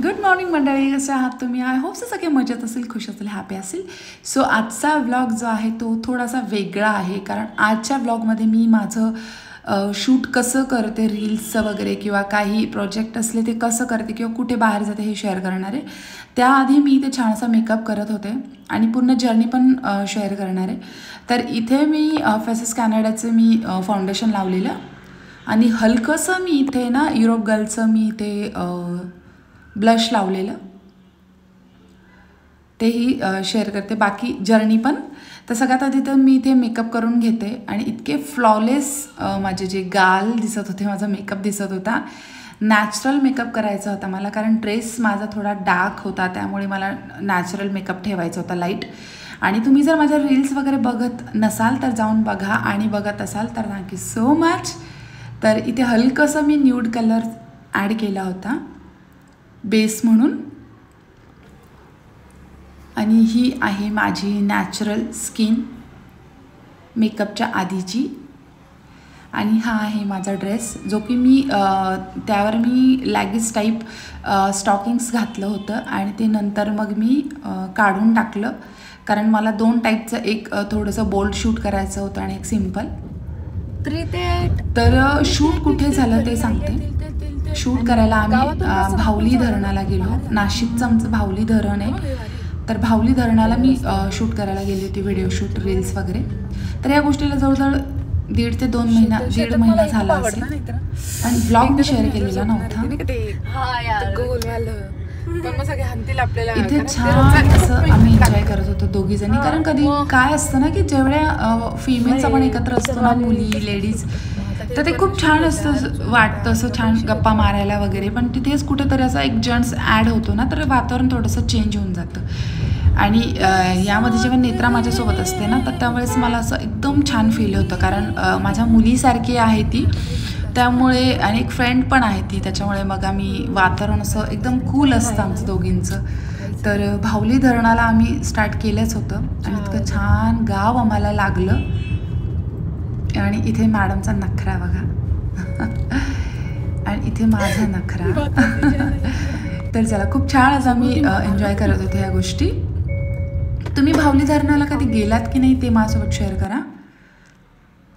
Good morning मंडळी, कसे आहात तुम्ही? आय होप सगळे मजेत असेल, खुश असेल, हॅपी असेल. सो आजचा व्लॉग जो आहे तो थोडासा वेगळा आहे, कारण आजच्या व्लॉगमध्ये मी माझं शूट कसं करते, रील्सचं वगैरे किंवा काही प्रोजेक्ट असले ते कसं करते किंवा कुठे बाहेर जाते हे शेअर करणार आहे. त्याआधी मी इथे छानसा मेकअप करत होते आणि पूर्ण जर्नी पण शेअर करणार आहे. तर इथे मी फेसेस कॅनडाचं मी फाउंडेशन लावलेलं आणि हलकंसं मी इथे ना युरोप गर्लचं मी इथे ब्लश लावलेलं, तेही शेअर करते. बाकी जर्नी पण. तर सगळ्यात आधी तर मी इथे मेकअप करून घेते आणि इतके फ्लॉलेस माझे जे गाल दिसत होते, माझा मेकअप दिसत होता. नॅचरल मेकअप करायचा होता मला, कारण ड्रेस माझा थोडा डार्क होता, त्यामुळे मला नॅचरल मेकअप ठेवायचा होता, लाईट. आणि तुम्ही जर माझ्या रील्स वगैरे बघत नसाल तर जाऊन बघा, आणि बघत असाल तर थँक्यू सो मच. तर इथे हलकंसं मी न्यूड कलर ॲड केला होता बेस म्हणून, आणि ही आहे माझी नॅचरल स्किन मेकअपच्या आधीची. आणि हा आहे माझा ड्रेस, जो की मी त्यावर मी लॅगिस टाईप स्टॉकिंग्स घातलं होतं आणि ते नंतर मग मी काढून टाकलं, कारण मला दोन टाईपचं, एक थोडंसं बोल्ड शूट करायचं होतं आणि एक सिम्पल. तर शूट कुठे झालं ते सांगते. शूट करायला आम्ही भावली धरणाला गेलो. नाशिकचं आमचं भावली धरण आहे, तर भावली धरणाला मी शूट करायला गेली होती, व्हिडिओ शूट, रील्स वगैरे. तर या गोष्टीला जवळजवळ 1.5 ते 2 महिना झाला असेल, आणि ब्लॉग मी शेअर केलेला नव्हता. इथे छान असं आम्ही एन्जॉय करत होतो दोघीजणी, कारण कधी काय असतं ना की जेवढ्या फिमेल्स आपण एकत्र असतो ना, मुली, लेडीज, तर ते खूप छान असतं, वाटतं असं छान गप्पा मारायला वगैरे. पण तिथेच कुठेतरी असा एक जेंट्स ॲड होतो ना, तर वातावरण थोडंसं चेंज होऊन जातं. आणि यामध्ये जेव्हा नेत्रा माझ्यासोबत असते ना, तर त्यावेळेस मला असं एकदम छान फील होतं, कारण माझ्या मुलीसारखी आहे ती, त्यामुळे, आणि एक फ्रेंड पण आहे ती, त्याच्यामुळे मग आम्ही वातावरण असं एकदम कूल असतं आमचं दोघींचं. तर भावली धरणाला आम्ही स्टार्ट केलंच होतं, आणि इतकं छान गाव आम्हाला लागलं. आणि इथे मॅडमचा नखरा बघा आणि इथे माझा नखरा. तर चला, खूप छान असं आम्ही एन्जॉय करत होतो ह्या गोष्टी. तुम्ही भावली धरणाला कधी गेलात की नाही ते माझ्यासोबत शेअर करा.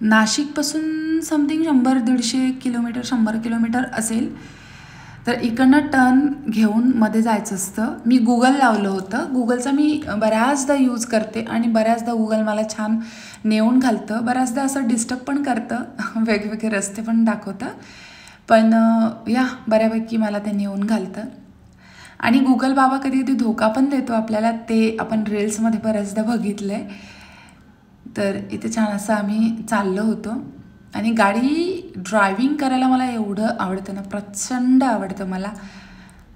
नाशिकपासून समथिंग 100-150 किलोमीटर, 100 किलोमीटर असेल. तर इकडनं टर्न घेऊन मध्ये जायचं असतं. मी गुगल लावलं होतं, गुगलचा मी बऱ्याचदा यूज करते, आणि बऱ्याचदा गुगल मला छान नेऊन घालतं, बऱ्याचदा असं डिस्टर्ब पण करतं, वेगवेगळे रस्ते पण दाखवतं, पण या बऱ्यापैकी मला ते नेऊन घालतं. आणि गुगल बाबा कधी कधी धोका पण देतो आपल्याला, ते आपण रील्समध्ये बऱ्याचदा बघितलं आहे. तर इथे छान असं आम्ही चाललो होतो, आणि गाडी ड्रायव्हिंग करायला मला एवढं आवडतं ना, प्रचंड आवडतं मला,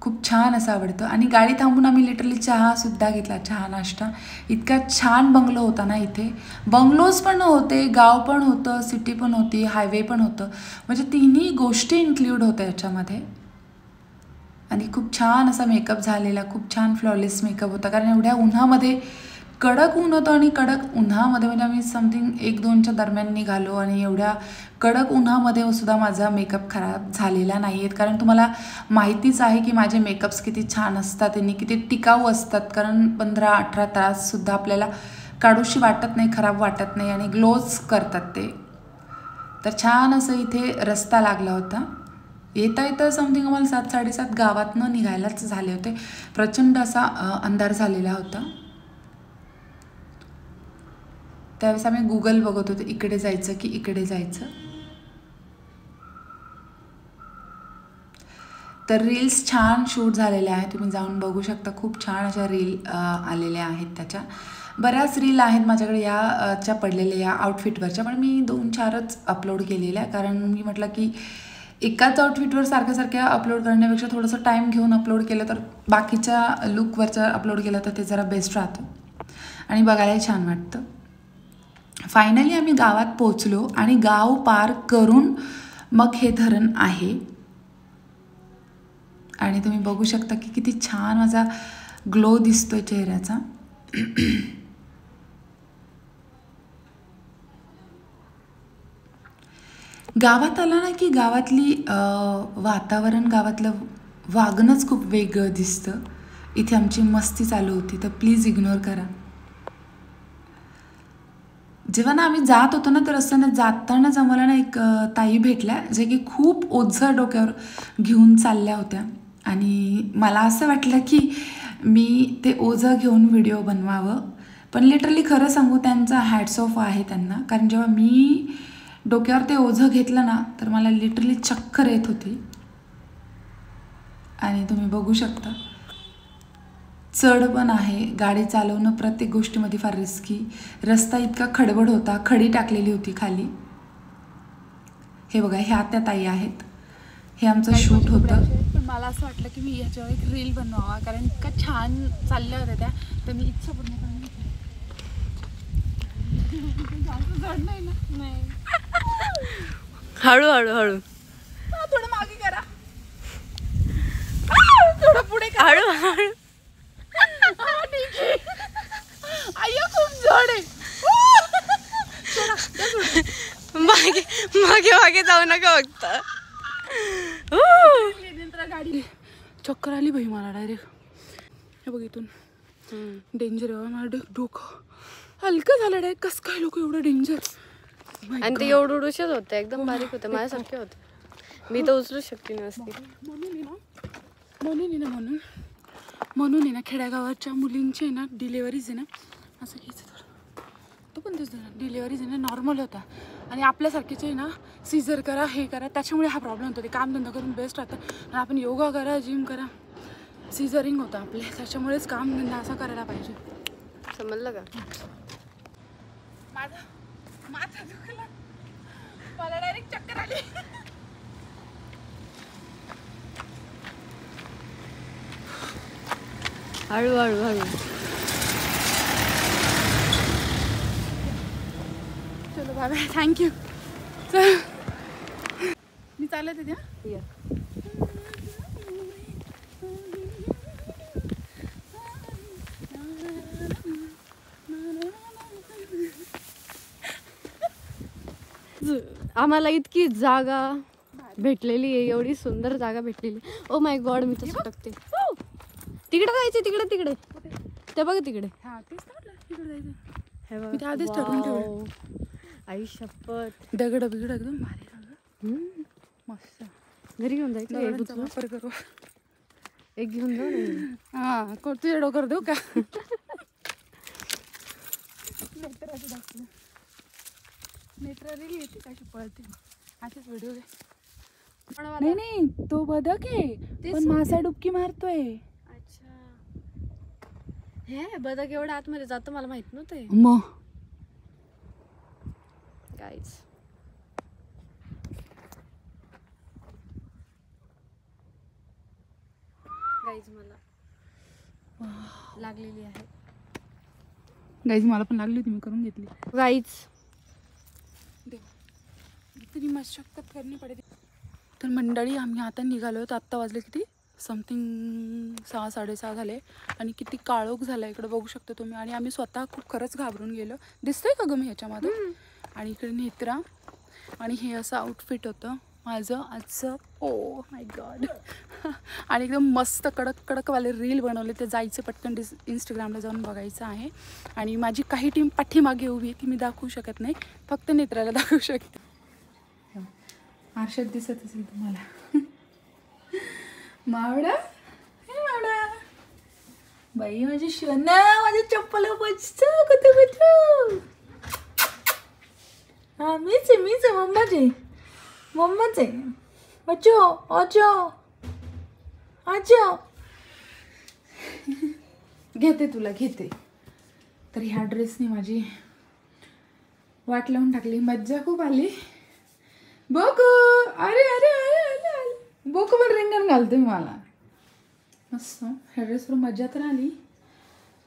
खूप छान असं आवडतं. आणि गाडी थांबून आम्ही लिटरली चहासुद्धा घेतला, चहा नाश्ता. इतका छान बंगलो होता ना इथे. बंगलोज पण होते, गाव पण होतं, सिटी पण होती, हायवे पण होतं, म्हणजे तिन्ही गोष्टी इन्क्ल्यूड होत्या याच्यामध्ये. आणि खूप छान असा मेकअप झालेला, खूप छान फ्लॉलेस मेकअप होता, कारण एवढ्या उन्हामध्ये, कडक ऊन होतं, आणि कडक उन्हामध्ये म्हणजे आम्ही समथिंग 1-2च्या दरम्यान निघालो, आणि एवढ्या कडक उन्हामध्ये सुद्धा माझा मेकअप खराब झालेला नाही आहे. कारण तुम्हाला माहितीच आहे की माझे मेकअप्स किती छान असतात, त्यांनी किती टिकाऊ असतात, कारण 15-18 ताससुद्धा आपल्याला काढूशी वाटत नाही, खराब वाटत नाही, आणि ग्लोज करतात ते. तर छान असं इथे रस्ता लागला होता. येता येतं समथिंग आम्हाला 7-7:30 गावातनं निघायलाच झाले होते. प्रचंड असा अंधार झालेला होता. त्यावेळेस आम्ही गुगल बघत होतो, इकडे जायचं की इकडे जायचं. तर रील्स छान शूट झालेल्या आहेत, तुम्ही जाऊन बघू शकता. खूप छान अशा रील आलेल्या आहेत. त्याच्या बऱ्याच रील आहेत माझ्याकडे याच्या पडलेल्या, या आउटफिटवरच्या, पण मी 2-4च अपलोड केलेल्या, कारण मी म्हटलं की एकाच आउटफिटवर सारख्या अपलोड करण्यापेक्षा थोडंसं टाईम घेऊन अपलोड केलं, तर बाकीच्या लुकवरच्या अपलोड केलं तर ते जरा बेस्ट राहतं आणि बघायलाही छान वाटतं. फायनली आम्ही गावात पोचलो, आणि गाव पार करून मग हे धरण आहे, आणि तुम्ही बघू शकता की किती छान माझा ग्लो दिसतोय चेहऱ्याचा. गावात आला ना की गावातली वातावरण, गावातलं वागणंच खूप वेगळं दिसतं. इथे आमची मस्ती चालू होती, तर प्लीज इग्नोर करा. जेव्हा ना आम्ही जात होतो ना, तर असताना जातानाच आम्हाला ना एक ताई भेटल्या, जे की खूप ओझं डोक्यावर घेऊन चालल्या होत्या. आणि मला असं वाटलं की मी ते ओझं घेऊन व्हिडिओ बनवावं, पण लिटरली खरं सांगू त्यांचा हॅट्स ऑफ आहे त्यांना. कारण जेव्हा मी डोक्यावर ते ओझं घेतलं ना, तर मला लिटरली चक्कर येत होती. आणि तुम्ही बघू शकता चढ पण आहे, गाडी चालवणं प्रत्येक गोष्टीमध्ये फार रिस्की. रस्ता इतका खडबड होता, खडी टाकलेली होती खाली. हे बघा, ह्या त्या ताई आहेत. हे आमचं शूट होतं. पण मला असं वाटलं की मी ह्याच्यावर एक रील बनवावा, कारण इतका छान चालल्या होत्या त्या, तर मी इच्छा पूर्ण करून जड नाही ना. नाही, हळूहळू हळू थोडं मागे करा, थोडं पुढे करा. हळूहळू आय्या खूप जड आहे. मागे मागे मागे जाऊ नका फक्त. गाडी चक्कर आली भाई मला डायरेक्ट. हे बघ इथून डेंजर आहे. मला डोकं हलकं झालं डायरेक्ट. कसं काय लोक एवढं डेंजर. आणि ते एवढं उडूशच होतं, एकदम बारीक होतं, माझ्यासारखे होते. मी तर उचलू शकते नसती. म्हणून आहे ना खेड्यागावाच्या मुलींची आहे ना डिलेवरीज आहे ना असं घ्यायचं थोडं. तो पण तेच डिलेवरीज आहे ना नॉर्मल होता, आणि आपल्यासारखेच आहे ना सीझर करा, हे करा, त्याच्यामुळे हा प्रॉब्लेम होतो. ते कामधंदा करून बेस्ट राहतं. आणि आपण योगा करा, जिम करा, सीझरिंग होतं आपले, त्याच्यामुळेच कामधंदा असा करायला पाहिजे. समजलं का? माझा दुखला, मला डायरेक्ट चक्कर आली. हळू हळू हळू. चलो बाय बाय, थँक्यू. मी चालत येते. आम्हाला इतकी जागा भेटलेली आहे, एवढी सुंदर जागा भेटलेली. ओ माय गॉड, मी तसं टाकते. तिकडे जायचं, तिकडे तिकडे ते बघ तिकडे. मी आधीच ठरवून ठेवलं. आई शपथ, दगड बिगड एकदम भारी मस्त. घरी घेऊन जायचं. वापर करू. एक घेऊन जाऊ ना. हा, तुझ्या डोकर देऊ का? नेत्रा रील येते कशी पळते, असेच व्हिडिओ घे. नाही तो बदक आहे, पण मासा डुबकी मारतोय. अच्छा, हे बदक एवढं आतमध्ये जातं मला माहित नव्हते. मग गाईज, मला लागलेली आहे. गाईज मला पण लागली होती, मी करून घेतली. गाईज इतनी मशक्कत करनी पडते. तर मंडळी, आम्ही आता निघालो होतो. आत्ता वाजले किती, समथिंग 6-6:30 झाले, आणि किती काळोख झाला इकडे बघू शकता तुम्ही. आणि आम्ही स्वतः खूप खरंच घाबरून गेलो. दिसतंय का ग मी ह्याच्यामध्ये? आणि इकडे नेत्रा, आणि हे असं आउटफिट होतं माझं आजचं. Oh my God. आणि एकदम मस्त कडक कडकवाले रील बनवले. ते जायचं पटकन इंस्टाग्रामला जाऊन बघायचं आहे. आणि माझी काही टीम पाठीमागे उभी आहे, ती मी दाखवू शकत नाही, फक्त नेत्राला दाखवू शकते. आरशात दिसत असेल तुम्हाला. मावडा, हे मावडा बाई, माझी शोना, माझी चप्पल बचतो कुठे बचू. हा, मीच आहे मम्माच आहे. बचो अचो अचो, घेते तुला, घेते. तर ह्या ड्रेसने माझी वाट लावून टाकली. मज्जा खूप आली. बोकू, अरे अरे अरे अरे, बोकू पण रिंगण घालते मला मस्त. ह्या ड्रेसवर मजा तर आली,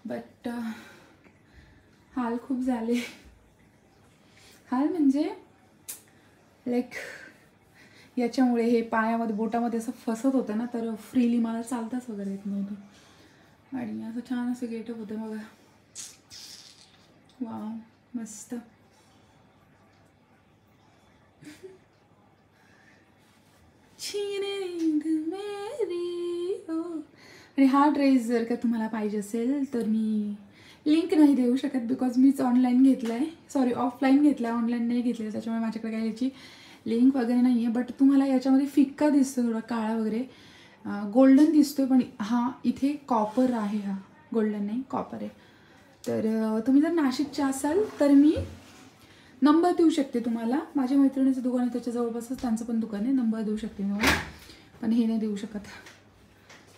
बट हाल खूप झाले. हाल म्हणजे लाईक याच्यामुळे हे पायामध्ये बोटामध्ये असं फसत होतं ना, तर फ्रीली मला चालताच वगैरे येत नव्हतं. आणि असं छान असं गेटअप होतं बघा. वाव, मस्त. नींद मेरी आणि हा ड्रेस जर का तुम्हाला पाहिजे असेल तर मी लिंक नाही देऊ शकत बिकॉज मीच ऑनलाईन घेतला आहे, सॉरी ऑफलाईन घेतला आहे, ऑनलाईन नाही घेतलं, त्याच्यामुळे माझ्याकडे काही याची लिंक वगैरे नाही आहे. बट तुम्हाला याच्यामध्ये फिक्का दिसतो, थोडा काळा वगैरे गोल्डन दिसतोय, पण हा इथे कॉपर आहे, हा गोल्डन नाही कॉपर आहे. तर तुम्ही जर नाशिकचे असाल तर मी नंबर देऊ शकते तुम्हाला, माझ्या मैत्रिणीचं दुकान आहे त्याच्या जवळपासच त्यांचं पण दुकान आहे, नंबर देऊ शकते मी तुम्हाला, पण हे नाही देऊ शकत,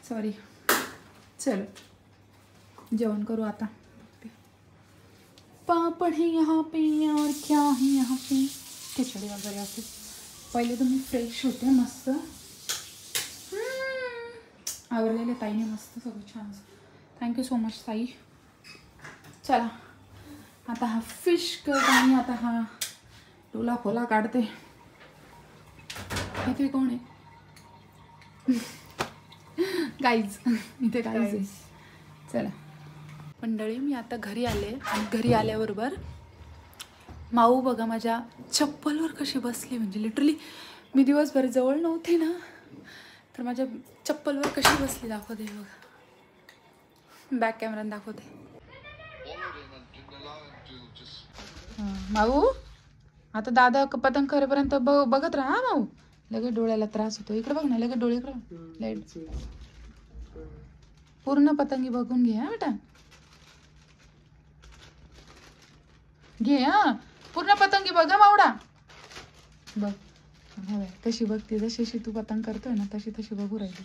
सॉरी. चलो जेवण करू आता. पापड़ है यहाँ पे और क्या है यहाँ पे, खिचडी वगैरे असते. पहिले तुम्ही फ्रेश होते मस्त, आवडलेले ताईने मस्त सगळं छान. थँक्यू सो मच ताई. चला आता हा फिश कट आणि आता हा टोला खोला काढते. इथे कोण आहे? गाईज, इथे गाईज आहे. चला मंडळी, मी आता घरी आले आणि घरी आल्याबरोबर माऊ बघा माझ्या चप्पलवर कशी बसली, म्हणजे लिटरली मी दिवसभर जवळ नव्हते ना, तर माझ्या चप्पलवर कशी बसली दाखवते बघा, बॅक कॅमेराने दाखवते. माऊ आता दादा पतंग करेपर्यंत बघत राहा माऊ, लगेच डोळ्याला त्रास होतो. इकडे बघ ना, लगेच डोळे इकडे लाईट. पूर्ण पतंगी बघून घे हा बेटा, घे हा पूर्ण पतंगी बघा मावडा. बघ कशी बघते, जशी तू पतंग करतोय ना तशी तशी बघू राहिली.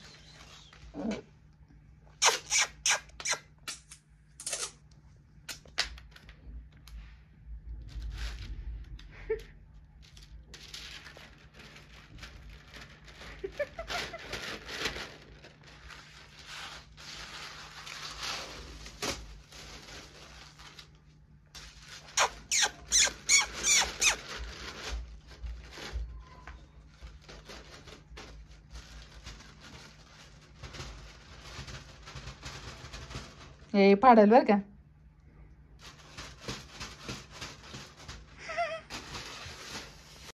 हे पाडल बरं का.